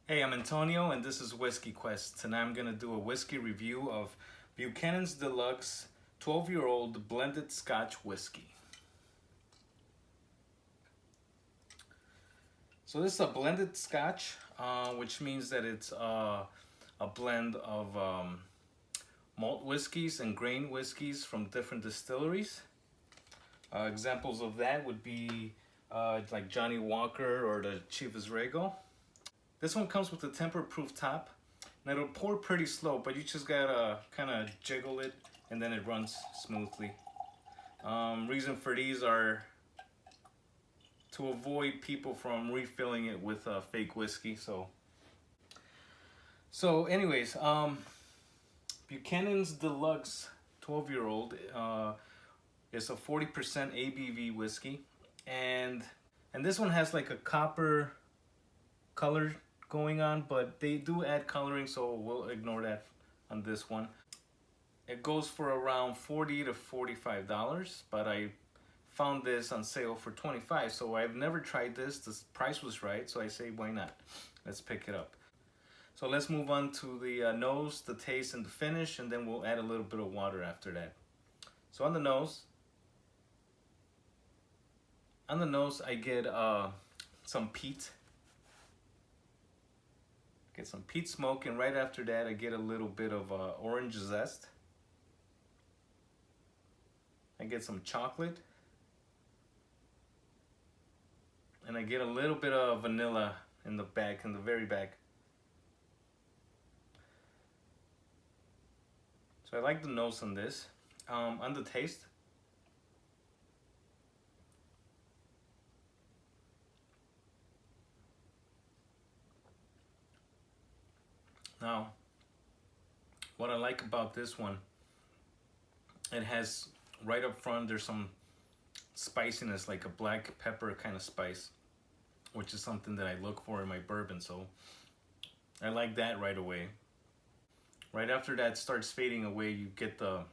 Hey, I'm Antonio and this is Whiskey Quest. Tonight I'm going to do a whiskey review of Buchanan's DeLuxe 12-year-old blended Scotch whiskey. So this is a blended Scotch, which means that it's a blend of malt whiskeys and grain whiskeys from different distilleries. Examples of that would be like Johnny Walker or the Chivas Regal. This one comes with a tamper-proof top, and it'll pour pretty slow, but you just gotta kind of jiggle it, and then it runs smoothly. Reason for these are to avoid people from refilling it with fake whiskey. So anyways, Buchanan's DeLuxe 12-year-old is a 40% ABV whiskey, and this one has like a copper color going on, but they do add coloring, so we'll ignore that on this one. It goes for around $40 to $45, but I found this on sale for $25, so I've never tried this. The price was right, so I say why not? Let's pick it up. So let's move on to the nose, the taste, and the finish, and then we'll add a little bit of water after that. So on the nose I get some peat. Get some peat smoke, and right after that I get a little bit of orange zest. I get some chocolate, and I get a little bit of vanilla in the back, in the very back. So I like the nose on this. On the taste, now what I like about this one, it has right up front, there's some spiciness, like a black pepper kind of spice, which is something that I look for in my bourbon, so I like that right away. Right after that starts fading away, you get the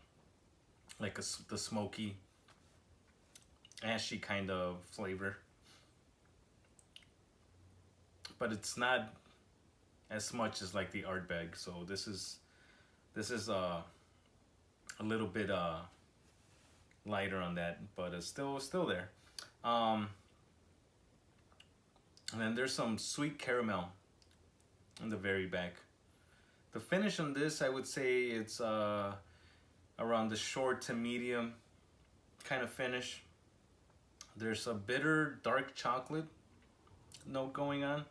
the smoky, ashy kind of flavor, but it's not as much as like the Ardbeg. So this is a little bit lighter on that, but it's still there. And then there's some sweet caramel in the very back. The finish on this, I would say it's around the short to medium kind of finish. There's a bitter dark chocolate note going on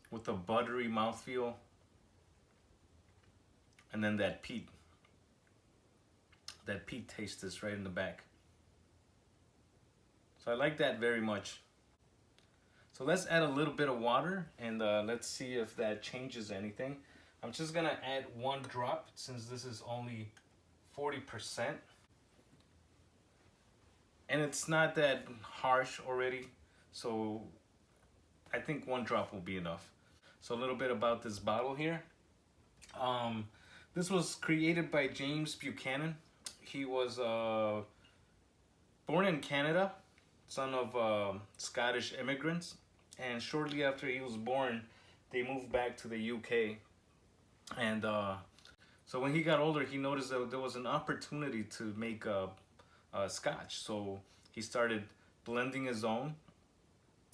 with a buttery mouthfeel, and then that peat taste is right in the back. So I like that very much. So let's add a little bit of water, and let's see if that changes anything. I'm just gonna add 1 drop since this is only 40%. And it's not that harsh already, so I think 1 drop will be enough. So a little bit about this bottle here. This was created by James Buchanan. He was born in Canada, son of Scottish immigrants, and shortly after he was born, they moved back to the UK. And so when he got older, he noticed that there was an opportunity to make Scotch. So he started blending his own,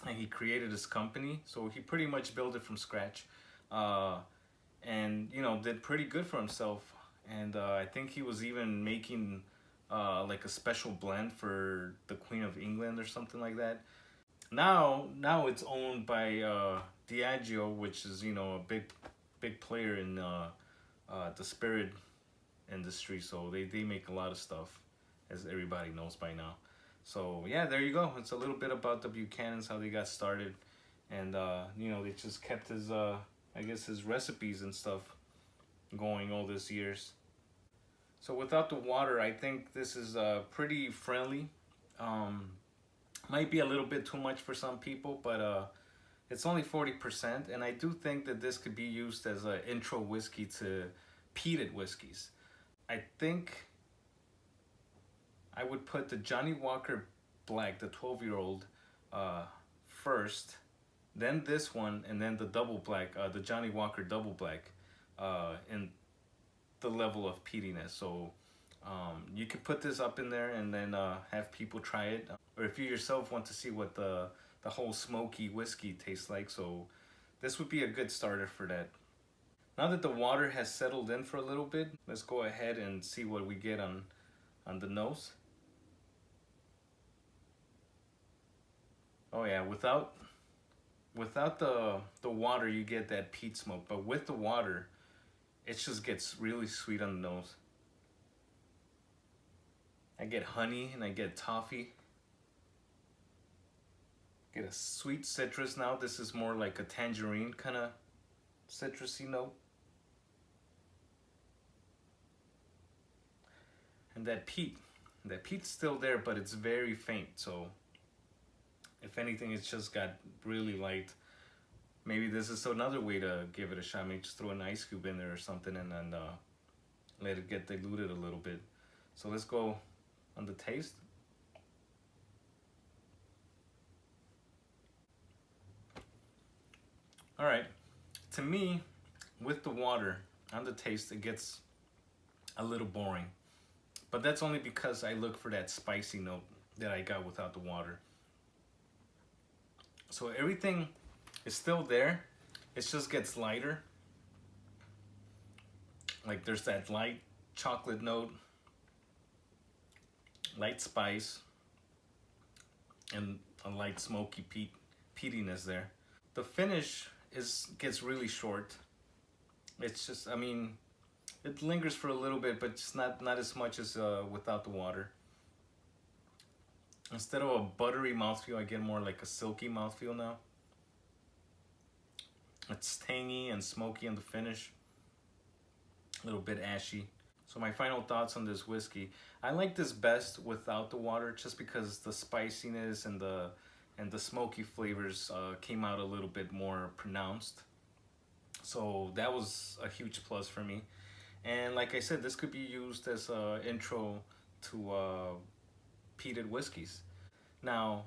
and he created his company. So he pretty much built it from scratch, and did pretty good for himself. And I think he was even making like a special blend for the Queen of England or something like that. Now it's owned by Diageo, which is a big player in the spirit industry. So they make a lot of stuff, as everybody knows by now. So yeah, there you go. It's a little bit about the Buchanans, how they got started, and they just kept his I guess his recipes and stuff going all these years. So without the water, I think this is pretty friendly. Might be a little bit too much for some people, but it's only 40%, and I do think that this could be used as an intro whiskey to peated whiskeys. I think I would put the Johnny Walker Black, the 12-year-old, first, then this one, and then the double black, the Johnnie Walker double black, in the level of peatiness. So you could put this up in there and then have people try it, or if you yourself want to see what the whole smoky whiskey tastes like. So this would be a good starter for that. Now that the water has settled in for a little bit, let's go ahead and see what we get on the nose. Oh yeah, without the water you get that peat smoke, but with the water it just gets really sweet on the nose. I get honey and I get toffee. Get a sweet citrus now. This is more like a tangerine kind of citrusy note. And that peat's still there, but it's very faint. So if anything, it's just got really light. Maybe this is another way to give it a shot. Maybe just throw an ice cube in there or something and then let it get diluted a little bit. So let's go on the taste. All right, to me, with the water on the taste, it gets a little boring. But that's only because I look for that spicy note that I got without the water. So everything is still there. It just gets lighter. Like there's that light chocolate note, light spice, and a light smoky peatiness there. The finish gets really short. It's just, I mean, it lingers for a little bit, but just not as much as without the water. Instead of a buttery mouthfeel, I get more like a silky mouthfeel now. It's tangy and smoky in the finish. A little bit ashy. So my final thoughts on this whiskey. I like this best without the water, just because the spiciness and the smoky flavors came out a little bit more pronounced. So that was a huge plus for me. And like I said, this could be used as an intro to peated whiskeys. Now,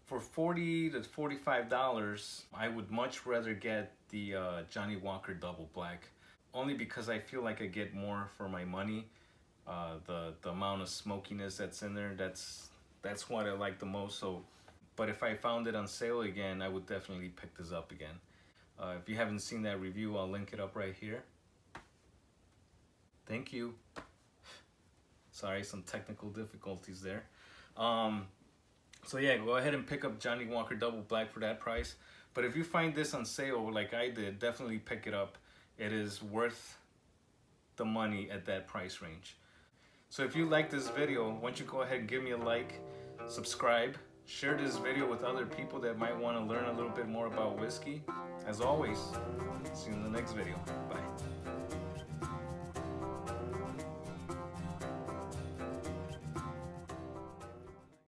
for $40 to $45, I would much rather get the Johnnie Walker Double Black, only because I feel like I get more for my money. The amount of smokiness that's in there, that's what I like the most. So, but if I found it on sale again, I would definitely pick this up again. If you haven't seen that review, I'll link it up right here. Thank you. Sorry, some technical difficulties there. So yeah, go ahead and pick up Johnnie Walker Double Black for that price. But if you find this on sale like I did, definitely pick it up. It is worth the money at that price range. So if you like this video, why don't you go ahead and give me a like, subscribe, share this video with other people that might want to learn a little bit more about whiskey. As always, see you in the next video. Bye.